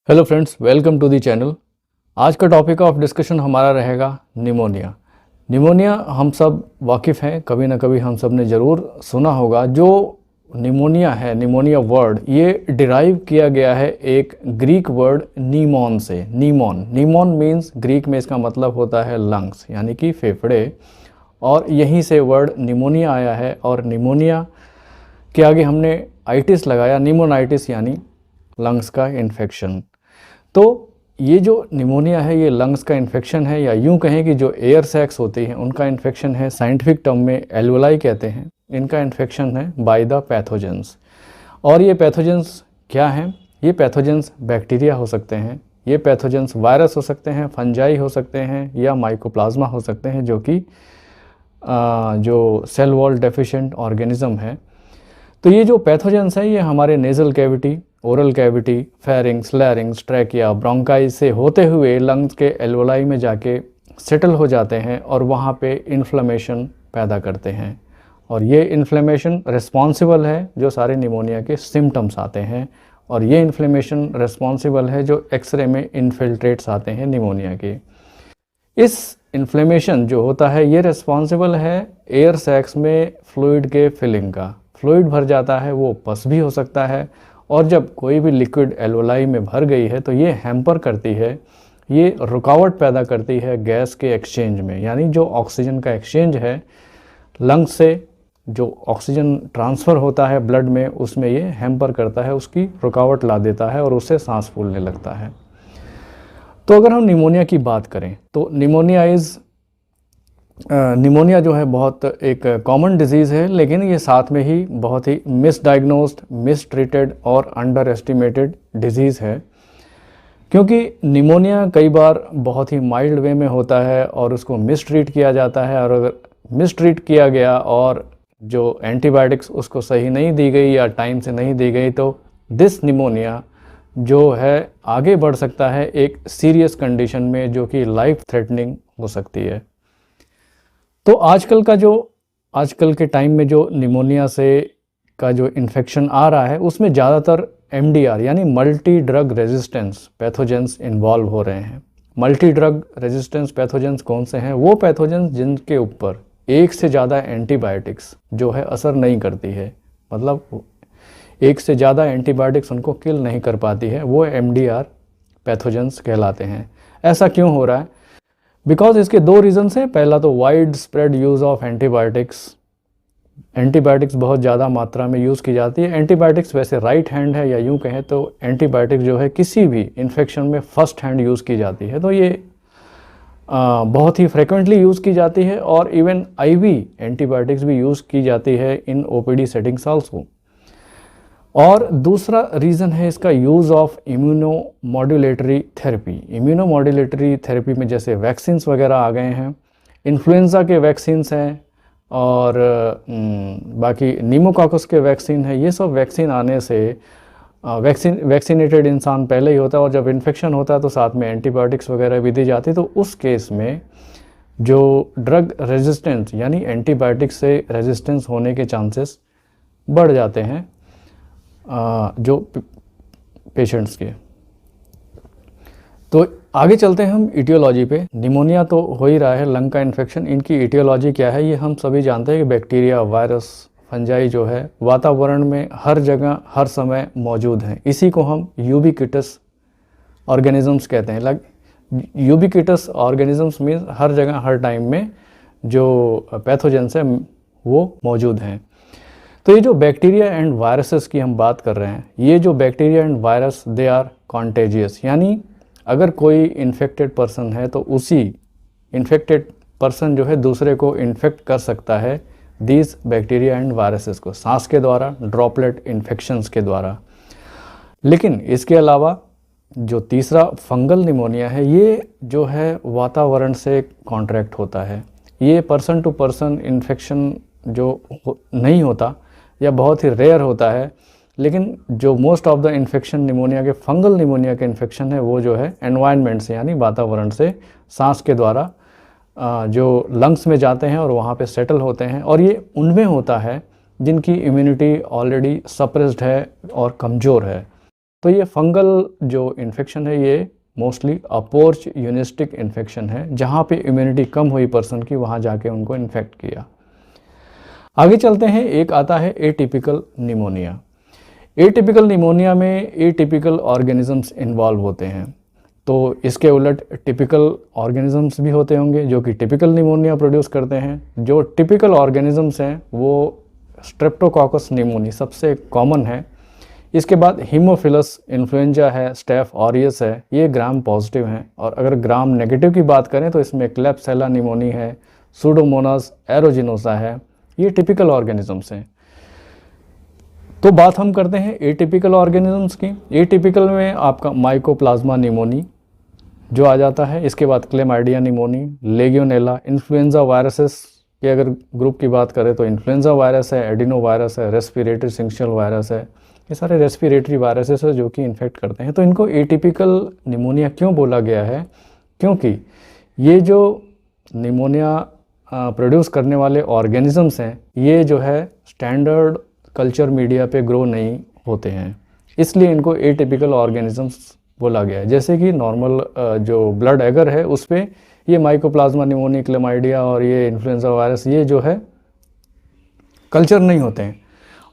Hello friends, welcome to the channel. आज का topic of discussion हमारा रहेगा निमोनिया। निमोनिया हम सब वाकिफ़ हैं, कभी ना कभी हम सब ने ज़रूर सुना होगा। जो निमोनिया है, निमोनिया वर्ड, ये डिराइव किया गया है एक ग्रीक वर्ड नीमोन से। नीमोन मीन्स ग्रीक में इसका मतलब होता है लंग्स, यानी कि फेफड़े, और यहीं से वर्ड निमोनिया आया है। और निमोनिया के आगे हमने आइटिस लगाया, निमोनाइटिस यानी लंग्स का इन्फेक्शन। तो ये जो निमोनिया है ये लंग्स का इन्फेक्शन है, या यूं कहें कि जो एयर सैक्स होती हैं उनका इन्फेक्शन है। साइंटिफिक टर्म में एल्वोलाई कहते हैं। इनका इन्फेक्शन है बाय द पैथोजेंस। और ये पैथोजेंस क्या हैं? ये पैथोजेंस बैक्टीरिया हो सकते हैं, ये पैथोजेंस वायरस हो सकते हैं, फंजाई हो सकते हैं, या माइकोप्लाज्मा हो सकते हैं, जो कि जो सेल वॉल डेफिशिएंट ऑर्गेनिज्म है। तो ये जो पैथोजेंस है ये हमारे nasal cavity, oral cavity, pharynx, लैरिंग्स, trachea, bronchi से होते हुए लंग्स के एल्वोलाई में जाके सेटल हो जाते हैं और वहाँ पे इन्फ्लेमेशन पैदा करते हैं। और ये इन्फ्लेमेशन रिस्पॉन्सिबल है जो सारे निमोनिया के सिम्टम्स आते हैं, और ये इन्फ्लेमेशन रिस्पॉन्सिबल है जो एक्सरे में इन्फिल्ट्रेट्स आते हैं निमोनिया के। इस इन्फ्लेमेशन जो होता है ये रिस्पॉन्सिबल है एयर सैक्स में फ्लूइड के फिलिंग का। फ्लूइड भर जाता है, वो पस भी हो सकता है, और जब कोई भी लिक्विड एल्वोलाई में भर गई है तो ये हैम्पर करती है, ये रुकावट पैदा करती है गैस के एक्सचेंज में। यानी जो ऑक्सीजन का एक्सचेंज है लंग्स से, जो ऑक्सीजन ट्रांसफ़र होता है ब्लड में, उसमें ये हैम्पर करता है, उसकी रुकावट ला देता है और उससे सांस फूलने लगता है। तो अगर हम निमोनिया की बात करें तो निमोनिया जो है बहुत एक कॉमन डिजीज़ है, लेकिन ये साथ में ही बहुत ही मिसडाइग्नोस्ड, मिसट्रीटेड और अंडर एस्टिमेटेड डिजीज़ है। क्योंकि निमोनिया कई बार बहुत ही माइल्ड वे में होता है और उसको मिसट्रीट किया जाता है, और अगर मिसट्रीट किया गया और जो एंटीबायोटिक्स उसको सही नहीं दी गई या टाइम से नहीं दी गई तो दिस निमोनिया जो है आगे बढ़ सकता है एक सीरियस कंडीशन में, जो कि लाइफ थ्रेटनिंग हो सकती है। तो आजकल के टाइम में जो निमोनिया से का जो इन्फेक्शन आ रहा है उसमें ज़्यादातर MDR यानी multi drug resistance pathogens involve हो रहे हैं। मल्टी ड्रग रेजिस्टेंस पैथोजेंस कौन से हैं? वो पैथोजेंस जिनके ऊपर एक से ज़्यादा एंटीबायोटिक्स जो है असर नहीं करती है, मतलब एक से ज़्यादा एंटीबायोटिक्स उनको किल नहीं कर पाती है, वो MDR पैथोजेंस कहलाते हैं। ऐसा क्यों हो रहा है? बिकॉज इसके दो रीज़न्स हैं। पहला तो wide spread use of antibiotics बहुत ज़्यादा मात्रा में यूज़ की जाती है। एंटीबायोटिक्स वैसे राइट हैंड है, या यूँ कहें तो एंटीबायोटिक्स जो है किसी भी इन्फेक्शन में फर्स्ट हैंड यूज़ की जाती है, तो ये बहुत ही फ्रिक्वेंटली यूज़ की जाती है। और इवन IV एंटीबायोटिक्स भी यूज़ की जाती है इन OPD सेटिंग्स आल्सो। और दूसरा रीज़न है इसका use of immunomodulatory therapy. Immunomodulatory therapy में जैसे वैक्सीन्स वगैरह आ गए हैं, इन्फ्लुएंज़ा के वैक्सीन्स हैं, और बाकी नीमोकॉकस के वैक्सीन है। ये सब वैक्सीन आने से वैक्सीनेटेड इंसान पहले ही होता है, और जब इन्फेक्शन होता है तो साथ में एंटीबायोटिक्स वगैरह भी दी जाती है। तो उस केस में जो ड्रग रेजिस्टेंस यानी एंटीबायोटिक्स से रेजिस्टेंस होने के चांसेस बढ़ जाते हैं जो पेशेंट्स के। तो आगे चलते हैं हम इटियोलॉजी पे। निमोनिया तो हो ही रहा है, लंग का इन्फेक्शन, इनकी इटियोलॉजी क्या है? ये हम सभी जानते हैं कि बैक्टीरिया, वायरस, फंजाई जो है वातावरण में हर जगह हर समय मौजूद हैं। इसी को हम यूबिक्विटस ऑर्गेनिजम्स कहते हैं। यूबिक्विटस ऑर्गेनिजम्स मीन्स हर जगह हर टाइम में जो पैथोजेंस है वो मौजूद हैं। तो ये जो बैक्टीरिया एंड वायरसेस की हम बात कर रहे हैं, ये जो bacteria and virus they are contagious, यानी अगर कोई इन्फेक्टेड पर्सन है तो उसी इन्फेक्टेड पर्सन जो है दूसरे को इन्फेक्ट कर सकता है दीज बैक्टीरिया एंड वायरसेस को, सांस के द्वारा, ड्रॉपलेट इन्फेक्शंस के द्वारा। लेकिन इसके अलावा जो तीसरा फंगल निमोनिया है, ये जो है वातावरण से कॉन्ट्रैक्ट होता है। ये पर्सन टू पर्सन इन्फेक्शन जो नहीं होता या बहुत ही रेयर होता है, लेकिन जो most of the infection pneumonia के, फंगल निमोनिया के इन्फेक्शन है, वो जो है एनवायरनमेंट से यानी वातावरण से सांस के द्वारा जो लंग्स में जाते हैं और वहाँ पे सेटल होते हैं। और ये उनमें होता है जिनकी इम्यूनिटी ऑलरेडी सप्रेस्ड है और कमज़ोर है। तो ये फंगल जो इन्फेक्शन है ये मोस्टली अपॉर्चुनिस्टिक इन्फेक्शन है, जहाँ पे इम्यूनिटी कम हुई पर्सन की, वहाँ जाके उनको इन्फेक्ट किया। आगे चलते हैं, एक आता है एटिपिकल निमोनिया। एटिपिकल निमोनिया में एटिपिकल ऑर्गेनिजम्स इन्वॉल्व होते हैं। तो इसके उलट टिपिकल ऑर्गेनिजम्स भी होते होंगे जो कि टिपिकल निमोनिया प्रोड्यूस करते हैं। जो टिपिकल ऑर्गेनिजम्स हैं वो स्ट्रेप्टोकॉकस निमोनी सबसे कॉमन है। इसके बाद हीमोफिलस इन्फ्लुएंजा है, स्टेफ ऑरियस है, ये ग्राम पॉजिटिव हैं। और अगर ग्राम नेगेटिव की बात करें तो इसमें क्लेप्सेला निमोनी है, सूडोमोनास एरोजिनोसा है, ये टिपिकल ऑर्गेनिजम्स हैं। तो बात हम करते हैं एटिपिकल ऑर्गेनिजम्स की। एटिपिकल में आपका माइकोप्लाज्मा निमोनी जो आ जाता है, इसके बाद chlamydia pneumoniae, Legionella, influenza viruses के अगर ग्रुप की बात करें तो इन्फ्लुएंजा वायरस है, एडिनो वायरस है, रेस्पिरेटरी सिंक्शनल वायरस है, ये सारे रेस्पिरेटरी वायरसेस है जो कि इन्फेक्ट करते हैं। तो इनको एटिपिकल निमोनिया क्यों बोला गया है? क्योंकि ये जो निमोनिया प्रोड्यूस करने वाले ऑर्गेनिजम्स हैं ये जो है स्टैंडर्ड कल्चर मीडिया पे ग्रो नहीं होते हैं, इसलिए इनको एटिपिकल ऑर्गेनिजम्स बोला गया है। जैसे कि नॉर्मल जो ब्लड एगर है उस पर ये माइकोप्लाज्मा निमोनी, क्लेमाइडिया और ये इन्फ्लुएंजा वायरस ये जो है कल्चर नहीं होते हैं,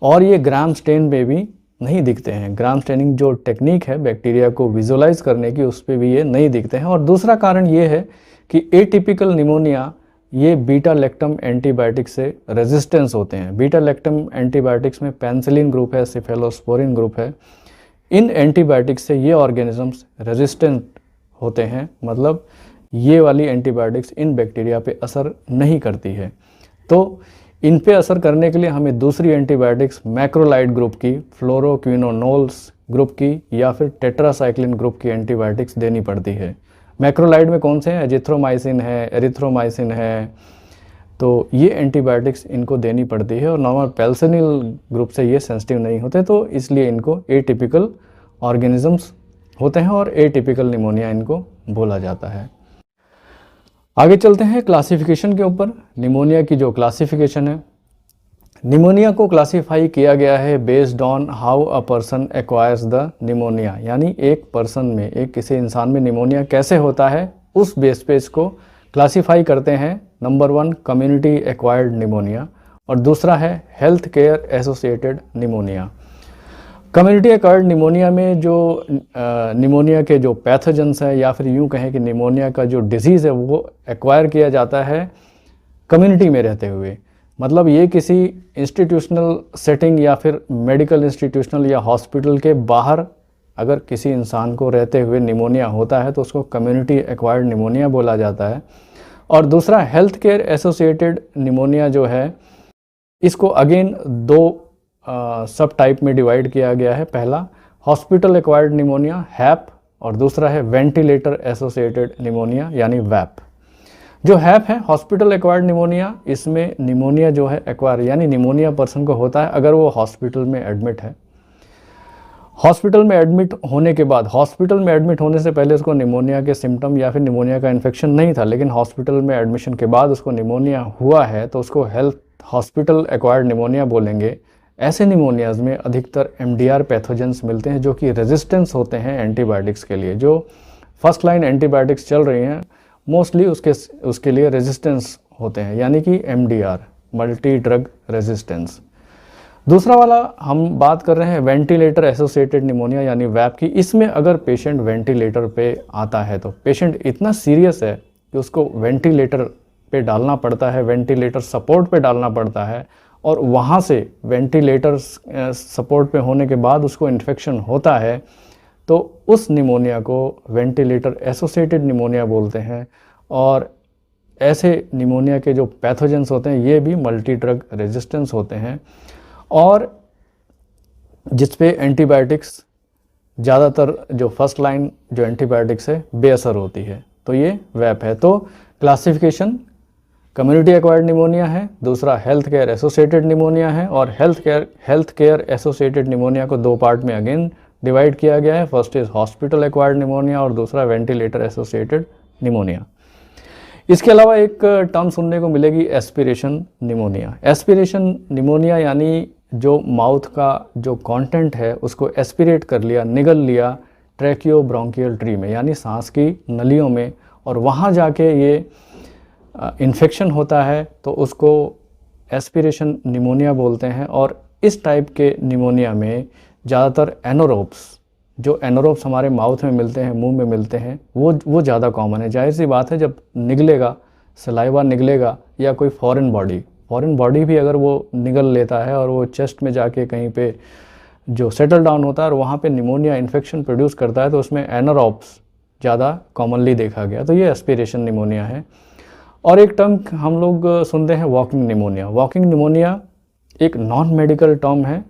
और ये ग्राम स्टेन पे भी नहीं दिखते हैं। ग्राम स्टेनिंग जो टेक्निक है बैक्टीरिया को विजुअलाइज करने की, उस पर भी ये नहीं दिखते हैं। और दूसरा कारण ये है कि एटिपिकल निमोनिया ये बीटा लैक्टम एंटीबायोटिक से रेजिस्टेंस होते हैं। बीटा लैक्टम एंटीबायोटिक्स में पेनिसिलिन ग्रुप है, सिफेलोस्पोरिन ग्रुप है। इन एंटीबायोटिक्स से ये ऑर्गेनिजम्स रेजिस्टेंट होते हैं, मतलब ये वाली एंटीबायोटिक्स इन बैक्टीरिया पे असर नहीं करती है। तो इन पे असर करने के लिए हमें दूसरी एंटीबायोटिक्स मैक्रोलाइड ग्रुप की, फ्लोरोक्विनोनोल्स ग्रुप की या फिर टेट्रासाइक्लिन ग्रुप की एंटीबायोटिक्स देनी पड़ती है। मैक्रोलाइड में कौन से हैं? एजिथ्रोमाइसिन है, एरिथ्रोमाइसिन है, तो ये एंटीबायोटिक्स इनको देनी पड़ती है। और नॉर्मल पेल्सिनिल ग्रुप से ये सेंसिटिव नहीं होते, तो इसलिए इनको एटिपिकल ऑर्गेनिजम्स होते हैं और एटिपिकल निमोनिया इनको बोला जाता है। आगे चलते हैं क्लासिफिकेशन के ऊपर। निमोनिया की जो क्लासिफिकेशन है, निमोनिया को क्लासीफाई किया गया है based on how a person acquires the pneumonia, यानी एक पर्सन में, एक किसी इंसान में निमोनिया कैसे होता है उस बेस पे इसको क्लासीफाई करते हैं। नंबर 1 कम्युनिटी एक्वायर्ड निमोनिया और दूसरा है health care associated pneumonia. Community acquired pneumonia में जो निमोनिया के जो पैथोजेंस है या फिर यूँ कहें कि निमोनिया का जो डिजीज़ है वो एक्वायर किया जाता है कम्युनिटी में रहते हुए। मतलब ये किसी इंस्टीट्यूशनल सेटिंग या फिर मेडिकल इंस्टीट्यूशनल या हॉस्पिटल के बाहर अगर किसी इंसान को रहते हुए निमोनिया होता है तो उसको कम्युनिटी एक्वायर्ड निमोनिया बोला जाता है। और दूसरा हेल्थ केयर एसोसिएटेड निमोनिया जो है, इसको अगेन 2 सब टाइप में डिवाइड किया गया है। पहला हॉस्पिटल एक्वायर्ड निमोनिया हैप और दूसरा है वेंटिलेटर एसोसिएटेड निमोनिया यानी वैप। जो हैप है हॉस्पिटल एक्वायर्ड निमोनिया, इसमें निमोनिया जो है एक्वायर यानी निमोनिया पर्सन को होता है अगर वो हॉस्पिटल में एडमिट है। हॉस्पिटल में एडमिट होने के बाद, हॉस्पिटल में एडमिट होने से पहले उसको निमोनिया के सिम्टम या फिर निमोनिया का इन्फेक्शन नहीं था, लेकिन हॉस्पिटल में एडमिशन के बाद उसको निमोनिया हुआ है तो उसको हेल्थ हॉस्पिटल एक्वायर्ड निमोनिया बोलेंगे। ऐसे निमोनियाज में अधिकतर MDR पैथोजेंस मिलते हैं जो कि रेजिस्टेंस होते हैं एंटीबायोटिक्स के लिए। जो फर्स्ट लाइन एंटीबायोटिक्स चल रही हैं मोस्टली उसके लिए रेजिस्टेंस होते हैं, यानी कि MDR मल्टी ड्रग रेजिस्टेंस। दूसरा वाला हम बात कर रहे हैं वेंटिलेटर एसोसिएटेड निमोनिया यानी वैप की। इसमें अगर पेशेंट वेंटिलेटर पे आता है तो पेशेंट इतना सीरियस है कि उसको वेंटिलेटर पे डालना पड़ता है, वेंटिलेटर सपोर्ट पे डालना पड़ता है, और वहाँ से वेंटिलेटर सपोर्ट पे होने के बाद उसको इन्फेक्शन होता है, तो उस निमोनिया को वेंटिलेटर एसोसिएटेड निमोनिया बोलते हैं। और ऐसे निमोनिया के जो पैथोजेंस होते हैं ये भी मल्टी ड्रग रेजिस्टेंस होते हैं और जिस पे एंटीबायोटिक्स ज़्यादातर जो फर्स्ट लाइन जो एंटीबायोटिक्स है बेअसर होती है, तो ये वैप है। तो क्लासिफिकेशन कम्युनिटी एक्वायर्ड निमोनिया है, दूसरा हेल्थ केयर एसोसिएटेड निमोनिया है, और हेल्थ केयर एसोसिएटेड निमोनिया को 2 पार्ट में अगेन डिवाइड किया गया है। First is hospital acquired pneumonia और दूसरा वेंटिलेटर एसोसिएटेड निमोनिया। इसके अलावा एक टर्म सुनने को मिलेगी एस्पिरेशन निमोनिया। एस्पिरेशन निमोनिया यानी जो माउथ का जो कंटेंट है उसको एस्पिरेट कर लिया, निगल लिया ट्रैकियोब्रोंकियल ट्री में, यानी सांस की नलियों में, और वहाँ जाके ये इन्फेक्शन होता है तो उसको एस्पिरेशन निमोनिया बोलते हैं। और इस टाइप के निमोनिया में ज़्यादातर एनोरोब्स, जो एनोरोब्स हमारे माउथ में मिलते हैं, मुंह में मिलते हैं, वो ज़्यादा कॉमन है। जाहिर सी बात है, जब निगलेगा, सलाइवा निगलेगा या कोई फॉरेन बॉडी भी अगर वो निगल लेता है और वो चेस्ट में जाके कहीं पे जो सेटल डाउन होता है और वहाँ पे निमोनिया इन्फेक्शन प्रोड्यूस करता है, तो उसमें एनोरोब्स ज़्यादा कॉमनली देखा गया। तो ये एस्पिरेशन निमोनिया है। और एक टर्म हम लोग सुनते हैं वॉकिंग निमोनिया। वॉकिंग निमोनिया एक नॉन मेडिकल टर्म है।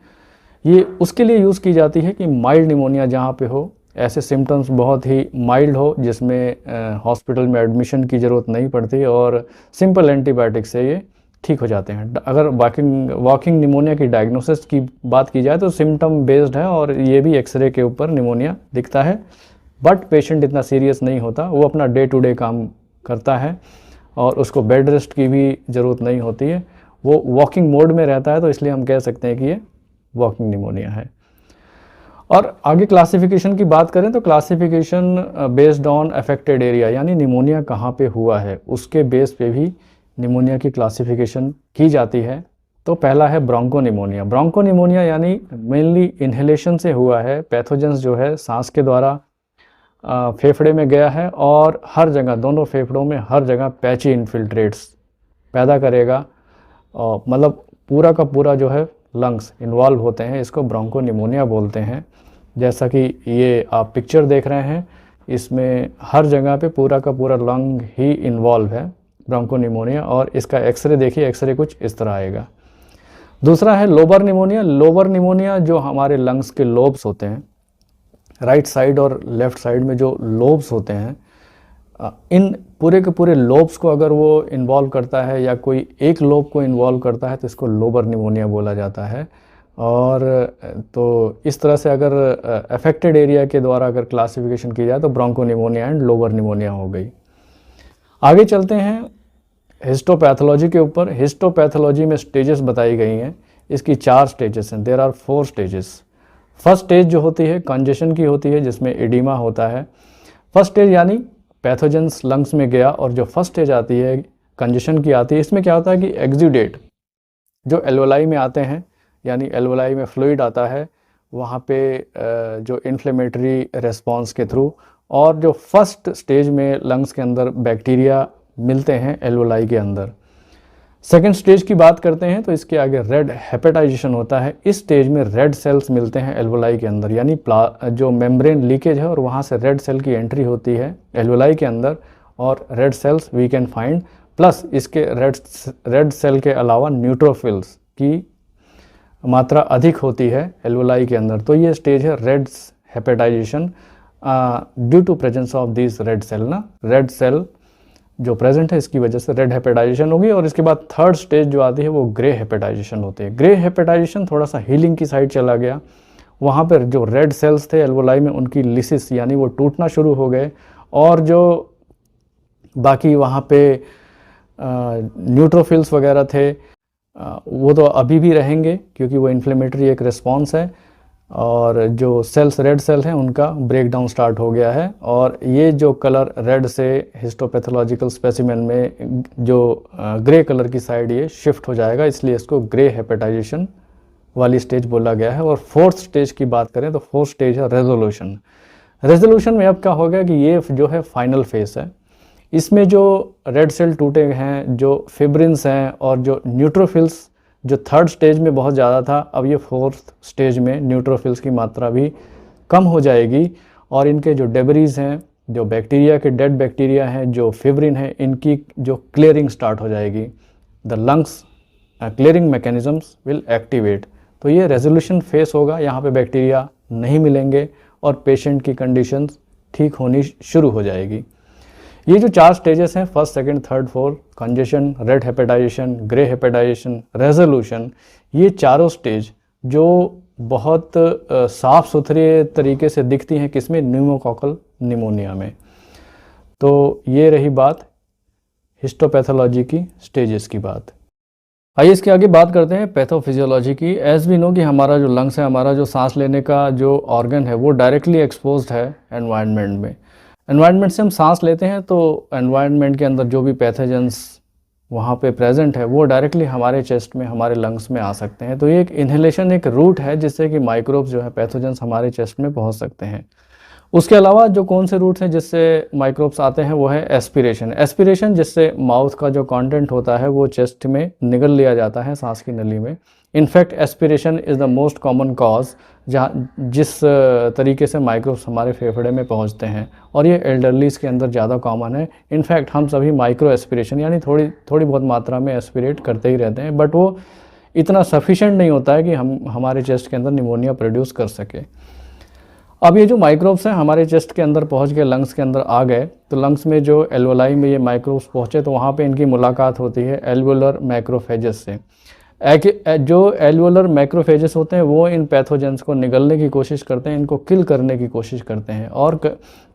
ये उसके लिए यूज़ की जाती है कि माइल्ड निमोनिया जहाँ पे हो, ऐसे सिम्टम्स बहुत ही माइल्ड हो जिसमें हॉस्पिटल में एडमिशन की ज़रूरत नहीं पड़ती और सिंपल एंटीबायोटिक से ये ठीक हो जाते हैं। अगर वॉकिंग निमोनिया की डायग्नोसिस की बात की जाए तो सिम्टम बेस्ड है और ये भी एक्सरे के ऊपर निमोनिया दिखता है, बट पेशेंट इतना सीरियस नहीं होता, वो अपना डे टू डे काम करता है और उसको बेड रेस्ट की भी ज़रूरत नहीं होती है, वो वॉकिंग मोड में रहता है, तो इसलिए हम कह सकते हैं कि ये वॉकिंग निमोनिया है। और आगे क्लासिफिकेशन की बात करें तो classification based on affected area, यानी निमोनिया कहाँ पे हुआ है उसके बेस पे भी निमोनिया की क्लासिफिकेशन की जाती है। तो पहला है ब्रोंको निमोनिया। ब्रोंको निमोनिया यानी मेनली इन्हेलेशन से हुआ है, पैथोजेंस जो है सांस के द्वारा फेफड़े में गया है और हर जगह, दोनों फेफड़ों में हर जगह पैची इन्फिल्ट्रेट्स पैदा करेगा, और मतलब पूरा का पूरा जो है लंग्स इन्वॉल्व होते हैं, इसको ब्रोंको निमोनिया बोलते हैं। जैसा कि ये आप पिक्चर देख रहे हैं, इसमें हर जगह पे पूरा का पूरा लंग ही इन्वॉल्व है ब्रोंको निमोनिया, और इसका एक्सरे देखिए, एक्सरे कुछ इस तरह आएगा। दूसरा है लोबर निमोनिया। लोबर निमोनिया जो हमारे लंग्स के लोब्स होते हैं, राइट साइड और लेफ़्ट साइड में जो लोब्स होते हैं, इन पूरे के पूरे लोब्स को अगर वो इन्वॉल्व करता है या कोई एक लोब को इन्वॉल्व करता है तो इसको लोबर निमोनिया बोला जाता है। और तो इस तरह से अगर अफेक्टेड एरिया के द्वारा अगर क्लासिफिकेशन की जाए तो Bronco pneumonia and Lobar pneumonia हो गई। आगे चलते हैं हिस्टोपैथोलॉजी के ऊपर। हिस्टोपैथोलॉजी में स्टेजेस बताई गई हैं, इसकी 4 स्टेजेस हैं। There are 4 stages. First stage जो होती है कंजेशन की होती है, जिसमें एडिमा होता है। फर्स्ट स्टेज यानी पैथोजेंस लंग्स में गया, और जो फर्स्ट स्टेज आती है कंजेशन की आती है, इसमें क्या होता है कि एक्सुडेट जो एल्वोलाई में आते हैं, यानी एल्वोलाई में फ्लूइड आता है, वहाँ पे जो इन्फ्लेमेटरी रेस्पॉन्स के थ्रू, और जो फर्स्ट स्टेज में लंग्स के अंदर बैक्टीरिया मिलते हैं एल्वोलाई के अंदर। सेकेंड स्टेज की बात करते हैं तो इसके आगे रेड हेपेटाइजेशन होता है। इस स्टेज में रेड सेल्स मिलते हैं एल्वोलाई के अंदर, यानी जो मेम्ब्रेन लीकेज है और वहाँ से रेड सेल की एंट्री होती है एल्वोलाई के अंदर, और red cells we can find, plus इसके रेड सेल के अलावा न्यूट्रोफिल्स की मात्रा अधिक होती है एल्वोलाई के अंदर। तो ये स्टेज है red hepatization due to presence of this red cell ना, रेड सेल जो प्रेजेंट है इसकी वजह से रेड हेपेटाइजेशन होगी। और इसके बाद थर्ड स्टेज जो आती है वो ग्रे हेपेटाइजेशन होती है। ग्रे हेपेटाइजेशन थोड़ा सा हीलिंग की साइड चला गया, वहाँ पर जो रेड सेल्स थे एल्वोलाई में उनकी लिसिस यानी वो टूटना शुरू हो गए, और जो बाकी वहाँ पे न्यूट्रोफिल्स वगैरह थे वो तो अभी भी रहेंगे क्योंकि वो इन्फ्लेमेटरी एक रिस्पॉन्स है, और जो सेल्स रेड सेल हैं उनका ब्रेकडाउन स्टार्ट हो गया है। और ये जो कलर रेड से हिस्टोपैथोलॉजिकल स्पेसिमेन में जो ग्रे कलर की साइड ये शिफ्ट हो जाएगा, इसलिए इसको ग्रे हेपेटाइजेशन वाली स्टेज बोला गया है। और फोर्थ स्टेज की बात करें तो फोर्थ स्टेज है रेजोल्यूशन। रेजोल्यूशन में अब क्या हो गया कि ये जो है फाइनल फेज है, इसमें जो रेड सेल टूटे हैं, जो फिब्रिन्स हैं और जो न्यूट्रोफिल्स जो थर्ड स्टेज में बहुत ज़्यादा था, अब ये फोर्थ स्टेज में न्यूट्रोफिल्स की मात्रा भी कम हो जाएगी, और इनके जो डेबरीज हैं, जो बैक्टीरिया के डेड बैक्टीरिया हैं, जो फिब्रिन है, इनकी जो क्लियरिंग स्टार्ट हो जाएगी। The lungs clearing mechanisms will activate. तो ये रेजोल्यूशन फेस होगा, यहाँ पे बैक्टीरिया नहीं मिलेंगे और पेशेंट की कंडीशंस ठीक होनी शुरू हो जाएगी। ये जो 4 स्टेजेस हैं, first, second, third, fourth, congestion, red hepatization, grey hepatization, resolution, ये चारों स्टेज जो बहुत साफ़ सुथरे तरीके से दिखती हैं किसमें, न्यूमोकॉकल निमोनिया में। तो ये रही बात हिस्टोपैथोलॉजी की स्टेजेस की बात। आइए इसके आगे बात करते हैं पैथोफिजियोलॉजी की। एज वी नो कि हमारा जो लंग्स है, हमारा जो सांस लेने का जो ऑर्गन है, वो डायरेक्टली एक्सपोज्ड है एनवायरनमेंट में। एनवायरनमेंट से हम सांस लेते हैं तो एनवायरनमेंट के अंदर जो भी पैथोजेंस वहाँ पे प्रेजेंट है वो डायरेक्टली हमारे चेस्ट में, हमारे लंग्स में आ सकते हैं। तो ये एक इन्हेलेशन, एक रूट है जिससे कि माइक्रोब्स जो है, पैथोजेंस हमारे चेस्ट में पहुँच सकते हैं। उसके अलावा जो कौन से रूट्स हैं जिससे माइक्रोब्स आते हैं, वो है एस्पिरेशन। एस्पिरेशन जिससे माउथ का जो कंटेंट होता है वो चेस्ट में निगल लिया जाता है सांस की नली में। In fact aspiration is the most common cause जहाँ जिस तरीके से माइक्रोब्स हमारे फेफड़े में पहुँचते हैं, और ये एल्डरलीज के अंदर ज़्यादा कॉमन है। इनफैक्ट हम सभी माइक्रो एस्पिरेशन यानी थोड़ी बहुत मात्रा में एस्पिरेट करते ही रहते हैं, बट वो इतना सफिशेंट नहीं होता है कि हम हमारे चेस्ट के अंदर निमोनिया प्रोड्यूस कर सके। अब ये जो माइक्रोब्स हैं हमारे चेस्ट के अंदर पहुंच के लंग्स के अंदर आ गए, तो लंग्स में जो एल्वोलाई में ये माइक्रोब्स पहुंचे तो वहाँ पे इनकी मुलाकात होती है एल्वोलर मैक्रोफेजेस से। जो एल्वोलर मैक्रोफेजेस होते हैं वो इन पैथोजेंस को निगलने की कोशिश करते हैं, इनको किल करने की कोशिश करते हैं, और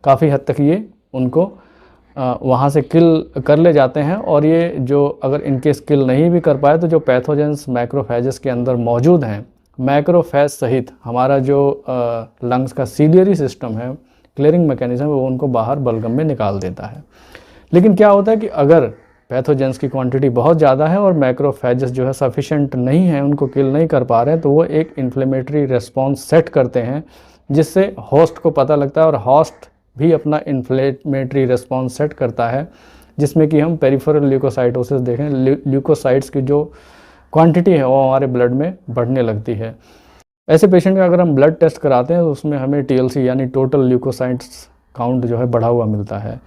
काफ़ी हद तक ये उनको वहाँ से किल कर ले जाते हैं। और ये जो अगर इनकेस किल नहीं भी कर पाए तो जो पैथोजेंस मैक्रोफेजेस के अंदर मौजूद हैं, मैक्रोफेज सहित हमारा जो लंग्स का सीलियरी सिस्टम है, क्लियरिंग मैकेनिज्म, वो उनको बाहर बलगम में निकाल देता है। लेकिन क्या होता है कि अगर पैथोजेंस की क्वांटिटी बहुत ज़्यादा है और मैक्रोफेजेस जो है सफिशेंट नहीं है, उनको किल नहीं कर पा रहे हैं, तो वो एक इन्फ्लेमेटरी रेस्पॉन्स सेट करते हैं जिससे होस्ट को पता लगता है, और होस्ट भी अपना इन्फ्लेमेटरी रेस्पॉन्स सेट करता है, जिसमें कि हम पेरिफेरल ल्यूकोसाइटोसिस देखें, ल्यूकोसाइट्स की जो क्वांटिटी है वो हमारे ब्लड में बढ़ने लगती है। ऐसे पेशेंट का अगर हम ब्लड टेस्ट कराते हैं तो उसमें हमें TLC यानी टोटल ल्यूकोसाइट्स काउंट जो है बढ़ा हुआ मिलता है।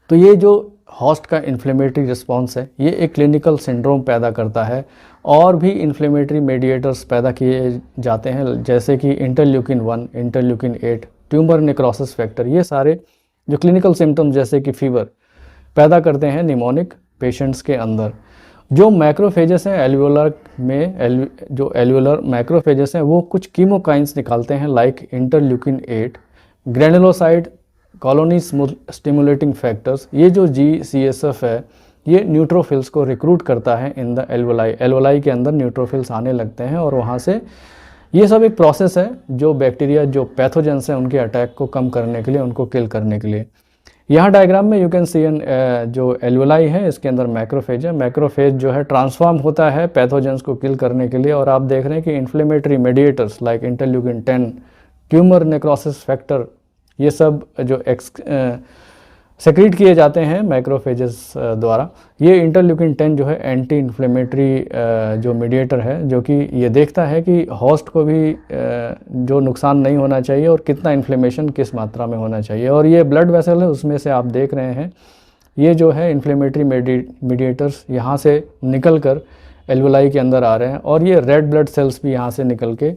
तो ये जो होस्ट का इन्फ्लेमेटरी रिस्पॉन्स है, ये एक क्लिनिकल सिंड्रोम पैदा करता है, और भी इन्फ्लेमेटरी मेडिएटर्स पैदा किए जाते हैं, जैसे कि interleukin 1, interleukin 8, tumour necrosis factor. ये सारे जो क्लिनिकल सिम्टम्स जैसे कि फीवर पैदा करते हैं निमोनिक पेशेंट्स के अंदर। जो मैक्रोफेजेस हैं एल्वोलर में, जो एल्वोलर मैक्रोफेजेस हैं वो कुछ कीमोकाइंस निकालते हैं, like interleukin 8, granulocyte colony stimulating factors. ये जो GCSF है ये न्यूट्रोफिल्स को रिक्रूट करता है इन द एल्वोलाई। एल्वोलाई के अंदर न्यूट्रोफिल्स आने लगते हैं, और वहाँ से ये सब एक प्रोसेस है जो बैक्टीरिया, जो पैथोजेंस हैं, उनके अटैक को कम करने के लिए, उनको किल करने के लिए। यहाँ डायग्राम में यू कैन सी एन जो एल्वोलाई है, इसके अंदर मैक्रोफेज है। मैक्रोफेज जो है ट्रांसफॉर्म होता है पैथोजेंस को किल करने के लिए, और आप देख रहे हैं कि inflammatory mediators like interleukin 10, tumour necrosis factor, ये सब जो सेक्रीट किए जाते हैं मैक्रोफेजेस द्वारा। ये इंटरल्यूकिन 10 जो है एंटी इन्फ्लेमेटरी जो मीडिएटर है, जो कि ये देखता है कि होस्ट को भी जो नुकसान नहीं होना चाहिए और कितना इन्फ्लेमेशन किस मात्रा में होना चाहिए। और ये ब्लड वेसल है, उसमें से आप देख रहे हैं ये जो है इन्फ्लेमेटरी मीडिएटर्स यहाँ से निकल कर एल्वोलाई के अंदर आ रहे हैं, और ये रेड ब्लड सेल्स भी यहाँ से निकल के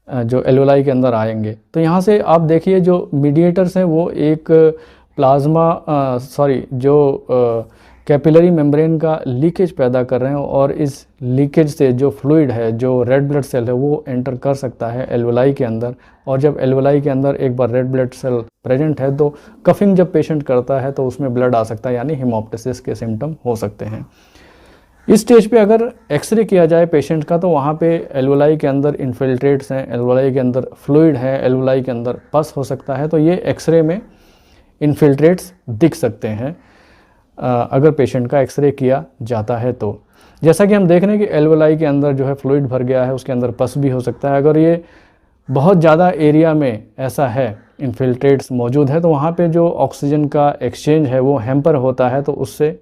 जो एल्वोलाई के अंदर आएंगे। तो यहाँ से आप देखिए जो मीडिएटर्स हैं वो एक प्लाज्मा जो कैपिलरी मेम्ब्रेन का लीकेज पैदा कर रहे हैं, और इस लीकेज से जो फ्लूइड है, जो रेड ब्लड सेल है, वो एंटर कर सकता है एल्वोलाई के अंदर। और जब एल्वोलाई के अंदर एक बार रेड ब्लड सेल प्रेजेंट है तो कफिंग जब पेशेंट करता है तो उसमें ब्लड आ सकता है, यानी हेमोप्टिसिस के सिम्टम हो सकते हैं। इस स्टेज पे अगर एक्सरे किया जाए पेशेंट का तो वहाँ पे एल्वोलाई के अंदर इन्फिल्ट्रेट्स हैं, एल्वोलाई के अंदर फ्लूइड है, एल्वोलाई के अंदर पस हो सकता है। तो ये एक्सरे में इन्फिल्ट्रेट्स दिख सकते हैं अगर पेशेंट का एक्सरे किया जाता है तो। जैसा कि हम देख रहे हैं कि एल्वोलाई के अंदर जो है फ्लूइड भर गया है, उसके अंदर पस भी हो सकता है। अगर ये बहुत ज़्यादा एरिया में ऐसा है, इन्फिल्ट्रेट्स मौजूद है, तो वहाँ पे जो ऑक्सीजन का एक्सचेंज है वो हैम्पर होता है, तो उससे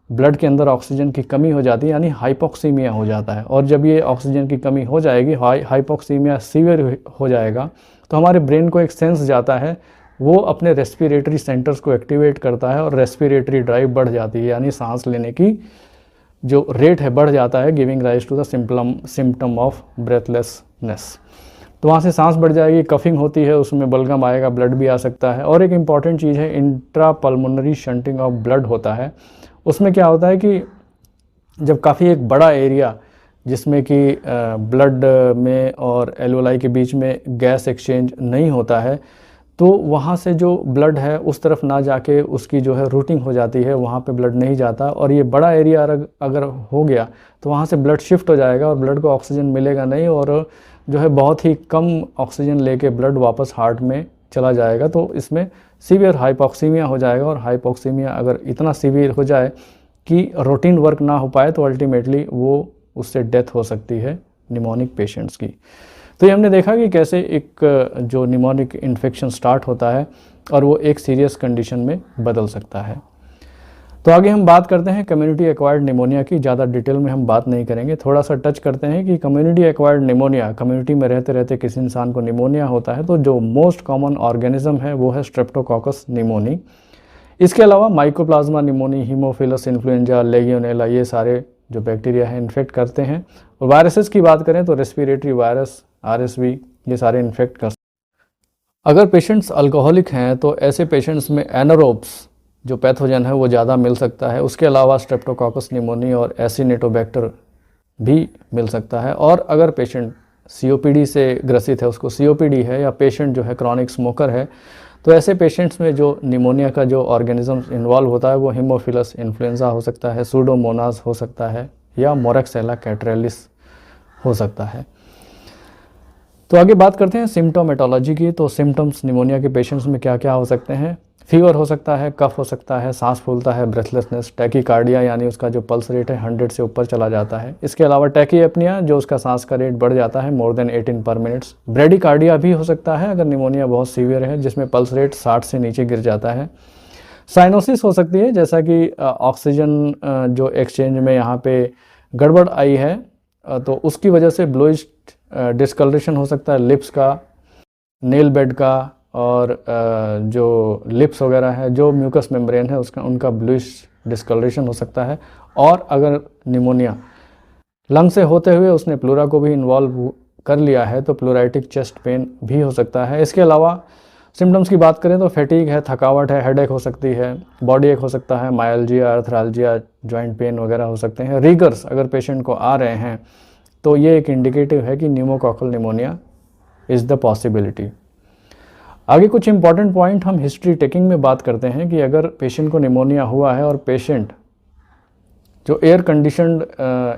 ब्लड के अंदर ऑक्सीजन की कमी हो जाती है, यानी हाइपोक्सीमिया हो जाता है। और जब ये ऑक्सीजन की कमी हो जाएगी, हाइपोक्सीमिया सीवियर हो जाएगा, तो हमारे ब्रेन को एक सेंस जाता है, वो अपने रेस्पिरेटरी सेंटर्स को एक्टिवेट करता है और रेस्पिरेटरी ड्राइव बढ़ जाती है, यानी सांस लेने की जो रेट है बढ़ जाता है, giving rise to the symptom of breathlessness. तो वहाँ से सांस बढ़ जाएगी, कफिंग होती है, उसमें बलगम आएगा, ब्लड भी आ सकता है। और एक इम्पॉर्टेंट चीज़ है इंट्रापल्मोनरी शंटिंग ऑफ ब्लड होता है। उसमें क्या होता है कि जब काफ़ी एक बड़ा एरिया जिसमें कि ब्लड में और एल्वोलाई के बीच में गैस एक्सचेंज नहीं होता है, तो वहाँ से जो ब्लड है उस तरफ ना जाके उसकी जो है रूटिंग हो जाती है, वहाँ पे ब्लड नहीं जाता, और ये बड़ा एरिया अगर हो गया तो वहाँ से ब्लड शिफ्ट हो जाएगा और ब्लड को ऑक्सीजन मिलेगा नहीं, और जो है बहुत ही कम ऑक्सीजन लेके ब्लड वापस हार्ट में चला जाएगा। तो इसमें सीवियर हाइपोक्सीमिया हो जाएगा, और हाइपोक्सीमिया अगर इतना सीवियर हो जाए कि रूटीन वर्क ना हो पाए तो अल्टीमेटली वो उससे डेथ हो सकती है निमोनिक पेशेंट्स की। तो ये हमने देखा कि कैसे एक जो निमोनिक इन्फेक्शन स्टार्ट होता है और वो एक सीरियस कंडीशन में बदल सकता है। तो आगे हम बात करते हैं कम्युनिटी एक्वायर्ड निमोनिया की। ज़्यादा डिटेल में हम बात नहीं करेंगे, थोड़ा सा टच करते हैं कि कम्युनिटी एक्वायर्ड निमोनिया, कम्युनिटी में रहते रहते किसी इंसान को निमोनिया होता है तो जो मोस्ट कॉमन ऑर्गेनिज्म है वो है स्ट्रेप्टोकोकस निमोनी। इसके अलावा mycoplasma pneumoniae, Haemophilus influenza, Legionella, ये सारे जो बैक्टीरिया हैं इन्फेक्ट करते हैं। और वायरसेस की बात करें तो रेस्पिरेटरी वायरस, RSV, ये सारे इन्फेक्ट कर। अगर पेशेंट्स अल्कोहलिक हैं तो ऐसे पेशेंट्स में एनारोब्स जो पैथोजन है वो ज़्यादा मिल सकता है। उसके अलावा स्ट्रेप्टोकोकस निमोनी और एसिनेटोबैक्टर भी मिल सकता है। और अगर पेशेंट COPD से ग्रसित है, उसको COPD है, या पेशेंट जो है क्रॉनिक स्मोकर है, तो ऐसे पेशेंट्स में जो निमोनिया का जो ऑर्गेनिज्म इन्वॉल्व होता है वो हीमोफिलस इन्फ्लुएंजा हो सकता है, सूडोमोनास हो सकता है, या मोरक्सेला कैटरेलिस हो सकता है। तो आगे बात करते हैं सिम्टोमेटोलॉजी की। तो सिम्टम्स निमोनिया के पेशेंट्स में क्या क्या हो सकते हैं? फीवर हो सकता है, कफ हो सकता है, सांस फूलता है, ब्रेथलेसनेस, टैकीकार्डिया यानी उसका जो पल्स रेट है 100 से ऊपर चला जाता है। इसके अलावा टैकीएपनिया, जो उसका सांस का रेट बढ़ जाता है मोर देन 18 पर मिनट्स। ब्रेडिकार्डिया भी हो सकता है अगर निमोनिया बहुत सीवियर है, जिसमें पल्स रेट 60 से नीचे गिर जाता है। साइनोसिस हो सकती है, जैसा कि ऑक्सीजन जो एक्सचेंज में यहाँ पे गड़बड़ आई है तो उसकी वजह से ब्लूइश डिस्कलरेशन हो सकता है लिप्स का, नेल बेड का, और जो लिप्स वगैरह है, जो म्यूकस मेम्ब्रेन है उसका, उनका ब्लूइश डिस्कलरेशन हो सकता है। और अगर निमोनिया लंग से होते हुए उसने प्लूरा को भी इन्वॉल्व कर लिया है तो प्लूराइटिक चेस्ट पेन भी हो सकता है। इसके अलावा सिम्टम्स की बात करें तो फैटीग है, थकावट है, हेडेक हो सकती है, बॉडी एक हो सकता है, मायल्जिया, अर्थराल्जिया, जॉइंट पेन वगैरह हो सकते हैं। रीगर्स अगर पेशेंट को आ रहे हैं तो ये एक इंडिकेटिव है कि pneumococcal pneumonia is the possibility. आगे कुछ इंपॉर्टेंट पॉइंट हम हिस्ट्री टेकिंग में बात करते हैं कि अगर पेशेंट को निमोनिया हुआ है और पेशेंट जो एयर कंडीशनड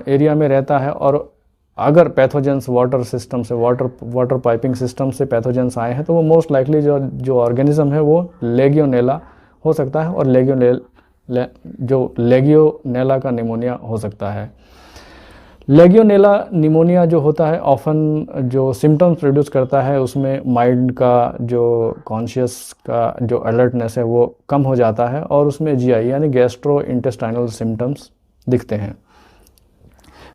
एरिया में रहता है और अगर पैथोजेंस वाटर सिस्टम से, वाटर पाइपिंग सिस्टम से पैथोजेंस आए हैं तो वो मोस्ट लाइकली जो ऑर्गेनिज्म है वो लेगियोनेला हो सकता है, और लेगियोनेला का निमोनिया हो सकता है। लेगियोनेला निमोनिया जो होता है ऑफन जो सिम्टम्स प्रोड्यूस करता है उसमें माइंड का जो कॉन्शियस का जो अलर्टनेस है वो कम हो जाता है, और उसमें GI यानी गैस्ट्रो इंटेस्टाइनल सिम्टम्स दिखते हैं।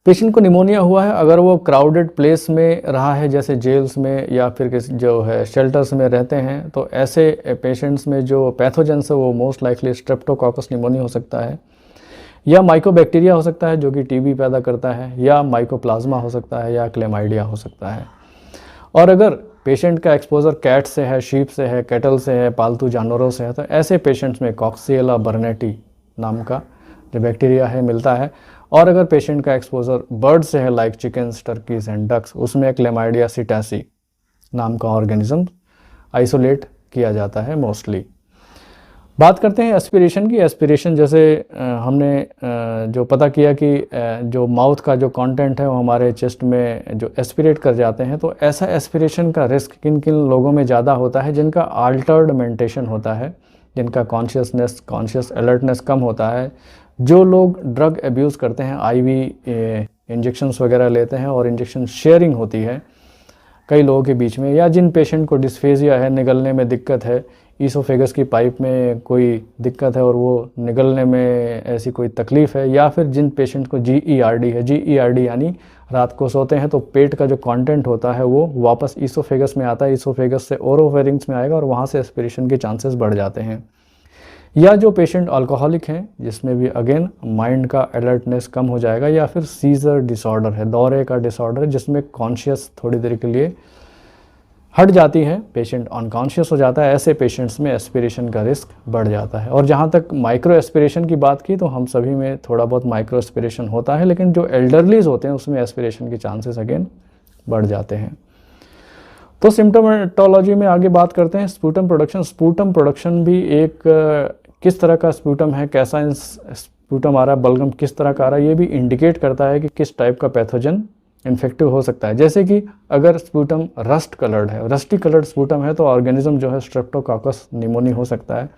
पेशेंट को निमोनिया हुआ है अगर वो क्राउडेड प्लेस में रहा है, जैसे जेल्स में या फिर किसी जो है शेल्टर्स में रहते हैं, तो ऐसे पेशेंट्स में जो पैथोजेंस है वो मोस्ट लाइकली स्ट्रेप्टोकोकस निमोनिया हो सकता है, या माइकोबैक्टीरिया हो सकता है जो कि TB पैदा करता है, या माइकोप्लाज्मा हो सकता है, या क्लेमाइडिया हो सकता है। और अगर पेशेंट का एक्सपोजर कैट से है, शीप से है, कैटल से है, पालतू जानवरों से है, तो ऐसे पेशेंट्स में कॉक्सिएला बर्नेटी नाम का जो बैक्टीरिया है मिलता है। और अगर पेशेंट का एक्सपोजर बर्ड से है like chickens, turkeys and ducks, उसमें क्लेमाइडिया सिटासी नाम का ऑर्गेनिज्म आइसोलेट किया जाता है मोस्टली। बात करते हैं एस्पिरेशन की। एस्पिरेशन जैसे हमने जो पता किया कि जो माउथ का जो कंटेंट है वो हमारे चेस्ट में जो एस्पिरेट कर जाते हैं, तो ऐसा एस्पिरेशन का रिस्क किन किन लोगों में ज़्यादा होता है? जिनका आल्टर्ड मेंटेशन होता है, जिनका कॉन्शियस अलर्टनेस कम होता है, जो लोग ड्रग एब्यूज़ करते हैं, IV इंजेक्शन्स वगैरह लेते हैं और इंजेक्शन शेयरिंग होती है कई लोगों के बीच में, या जिन पेशेंट को डिस्फेजिया है, निगलने में दिक्कत है, ईसोफेगस की पाइप में कोई दिक्कत है और वो निगलने में ऐसी कोई तकलीफ़ है, या फिर जिन पेशेंट को GERD है, GERD यानी रात को सोते हैं तो पेट का जो कंटेंट होता है वो वापस ईसोफेगस में आता है, ईसोफेगस से ओरोफेरिंग्स में आएगा और वहाँ से एस्पिरेशन के चांसेस बढ़ जाते हैं। या जो पेशेंट अल्कोहलिक हैं जिसमें भी अगेन माइंड का अलर्टनेस कम हो जाएगा, या फिर सीजर डिसऑर्डर है, दौरे का डिसऑर्डर जिसमें कॉन्शियस थोड़ी देर के लिए हट जाती है, पेशेंट अनकॉन्शियस हो जाता है, ऐसे पेशेंट्स में एस्पिरेशन का रिस्क बढ़ जाता है। और जहाँ तक माइक्रो एस्पिरेशन की बात की तो हम सभी में थोड़ा बहुत माइक्रो एस्पिरेशन होता है, लेकिन जो एल्डरलीज होते हैं उसमें एस्पिरेशन के चांसेस अगेन बढ़ जाते हैं। तो सिम्टोमेटोलॉजी में आगे बात करते हैं स्पूटम प्रोडक्शन। स्पूटम प्रोडक्शन भी एक किस तरह का स्पूटम है, कैसा स्पूटम आ रहा है, बलगम किस तरह का आ रहा है, ये भी इंडिकेट करता है कि किस टाइप का पैथोजन इन्फेक्टिव हो सकता है। जैसे कि अगर स्पूटम रस्ट कलर्ड है, रस्टी कलर्ड स्पूटम है, तो ऑर्गेनिज्म जो है स्ट्रेप्टोकाकस निमोनी हो सकता है।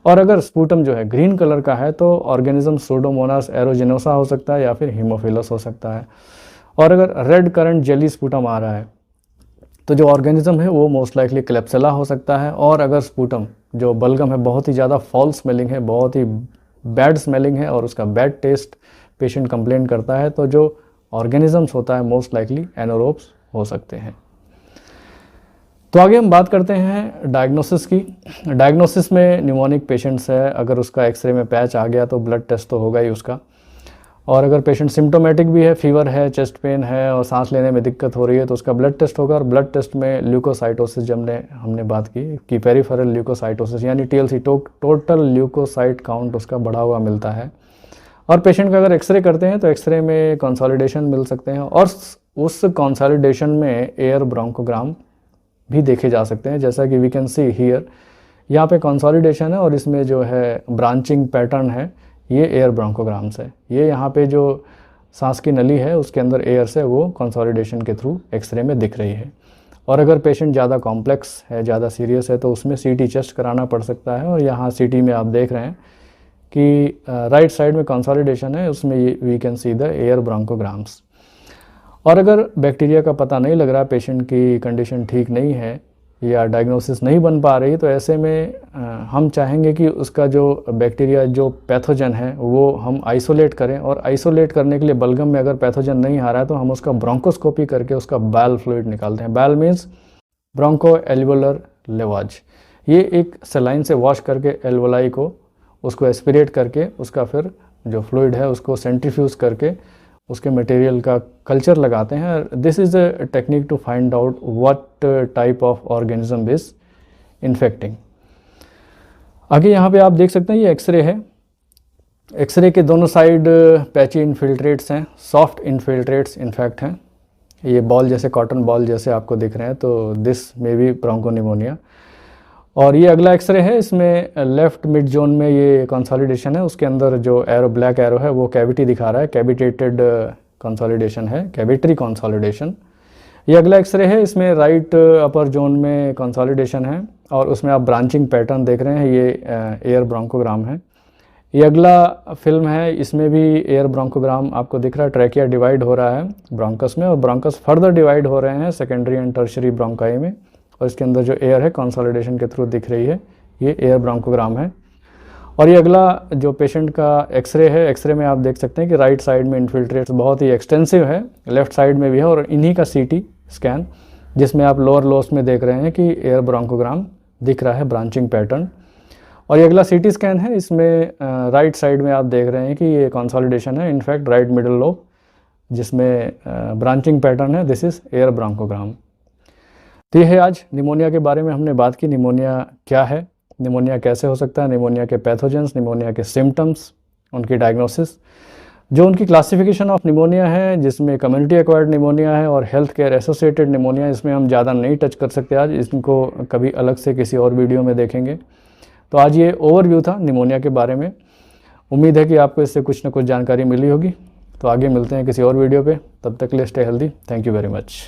और अगर स्पूटम जो है ग्रीन कलर का है तो ऑर्गेनिज्म सूडोमोनास एरोजिनोसा हो सकता है या फिर हीमोफिलस हो सकता है। और अगर रेड करंट जेली स्पूटम आ रहा है तो जो ऑर्गेनिज्म है वो मोस्ट लाइकली क्लेप्सिला हो सकता है। और अगर स्पूटम जो बलगम है बहुत ही ज़्यादा फॉल स्मेलिंग है, बहुत ही बैड स्मेलिंग है और उसका बैड टेस्ट पेशेंट कंप्लेन करता है, तो जो ऑर्गेनिजम्स होता है मोस्ट लाइकली एनोरोब्स हो सकते हैं। तो आगे हम बात करते हैं डायग्नोसिस की। डायग्नोसिस में न्यूमोनिक पेशेंट्स है, अगर उसका एक्सरे में पैच आ गया तो ब्लड टेस्ट तो होगा ही उसका। और अगर पेशेंट सिम्टोमेटिक भी है, फीवर है, चेस्ट पेन है और सांस लेने में दिक्कत हो रही है, तो उसका ब्लड टेस्ट होगा। और ब्लड टेस्ट में ल्यूकोसाइटोसिस जब हमने बात की कि पेरिफेरल ल्यूकोसाइटोसिस यानी TLC टोटल ल्यूकोसाइट काउंट उसका बढ़ा हुआ मिलता है। और पेशेंट का अगर एक्सरे करते हैं तो एक्सरे में कंसोलिडेशन मिल सकते हैं और उस कंसोलिडेशन में एयर ब्रोंकोग्राम भी देखे जा सकते हैं। जैसा कि वी कैन सी हियर, यहाँ पे कंसोलिडेशन है और इसमें जो है ब्रांचिंग पैटर्न है, ये एयर ब्रोंकोग्राम्स है। ये यहाँ पे जो सांस की नली है उसके अंदर एयर से वो कंसोलिडेशन के थ्रू एक्सरे में दिख रही है। और अगर पेशेंट ज़्यादा कॉम्प्लेक्स है, ज़्यादा सीरियस है, तो उसमें CT चेस्ट कराना पड़ सकता है। और यहाँ CT में आप देख रहे हैं कि राइट साइड में कंसोलिडेशन है, उसमें we can see the air bronchograms. और अगर बैक्टीरिया का पता नहीं लग रहा, पेशेंट की कंडीशन ठीक नहीं है या डायग्नोसिस नहीं बन पा रही, तो ऐसे में हम चाहेंगे कि उसका जो बैक्टीरिया जो पैथोजन है वो हम आइसोलेट करें। और आइसोलेट करने के लिए बलगम में अगर पैथोजन नहीं आ रहा है तो हम उसका ब्रोंकोस्कोपी करके उसका बायल फ्लूइड निकालते हैं। बायल मीन्स ब्रोंको एल्वुलर लेवाज। ये एक सलाइन से वॉश करके एल्वोलाई को उसको एस्पिरेट करके उसका फिर जो फ्लूइड है उसको सेंट्रीफ्यूज करके उसके मटेरियल का कल्चर लगाते हैं। This is a technique to find out what type of organism is infecting. आगे यहाँ पे आप देख सकते हैं ये एक्सरे है। एक्सरे के दोनों साइड पैची इन्फिल्ट्रेट्स हैं, सॉफ्ट इन्फिल्ट्रेट्स इनफैक्ट हैं। ये बॉल जैसे, कॉटन बॉल जैसे आपको दिख रहे हैं, तो दिस मे बी ब्रोंकोनिमोनिया। और ये अगला एक्सरे है, इसमें लेफ्ट मिड जोन में ये कंसोलिडेशन है, उसके अंदर जो एरो ब्लैक एरो है वो कैविटी दिखा रहा है, कैविटेटेड कंसोलिडेशन है, कैविटरी कंसोलिडेशन। ये अगला एक्सरे है, इसमें राइट अपर जोन में कंसोलिडेशन है और उसमें आप ब्रांचिंग पैटर्न देख रहे हैं, ये एयर ब्रोंकोग्राम है। ये अगला फिल्म है, इसमें भी एयर ब्रोंकोग्राम आपको दिख रहा है, ट्रैकिया डिवाइड हो रहा है ब्रोंकस में और ब्रोंकस फर्दर डिवाइड हो रहे हैं सेकेंडरी एंड टर्शरी ब्रोंकाई में। और इसके अंदर जो एयर है कंसोलिडेशन के थ्रू दिख रही है, ये एयर ब्रोंकोग्राम है। और ये अगला जो पेशेंट का एक्सरे है, एक्सरे में आप देख सकते हैं कि राइट साइड में इन्फिल्ट्रेट्स बहुत ही एक्सटेंसिव है, लेफ्ट साइड में भी है, और इन्हीं का CT स्कैन जिसमें आप लोअर लोस में देख रहे हैं कि एयर ब्रोंकोग्राम दिख रहा है, ब्रांचिंग पैटर्न। और ये अगला CT स्कैन है, इसमें राइट साइड में आप देख रहे हैं कि ये कंसोलिडेशन है, इनफैक्ट राइट मिडल लोब जिसमें ब्रांचिंग पैटर्न है, दिस इज़ एयर ब्रोंकोग्राम। तो ये है आज निमोनिया के बारे में हमने बात की। निमोनिया क्या है, निमोनिया कैसे हो सकता है, निमोनिया के पैथोजेंस, निमोनिया के सिम्टम्स, उनकी डायग्नोसिस, जो उनकी क्लासिफिकेशन ऑफ निमोनिया है, जिसमें कम्युनिटी एक्वायर्ड निमोनिया है और हेल्थ केयर एसोसिएटेड निमोनिया, इसमें हम ज़्यादा नहीं टच कर सकते आज, इनको कभी अलग से किसी और वीडियो में देखेंगे। तो आज ये ओवरव्यू था निमोनिया के बारे में। उम्मीद है कि आपको इससे कुछ ना कुछ जानकारी मिली होगी। तो आगे मिलते हैं किसी और वीडियो पे, तब तक के लिए stay healthy. Thank you very much.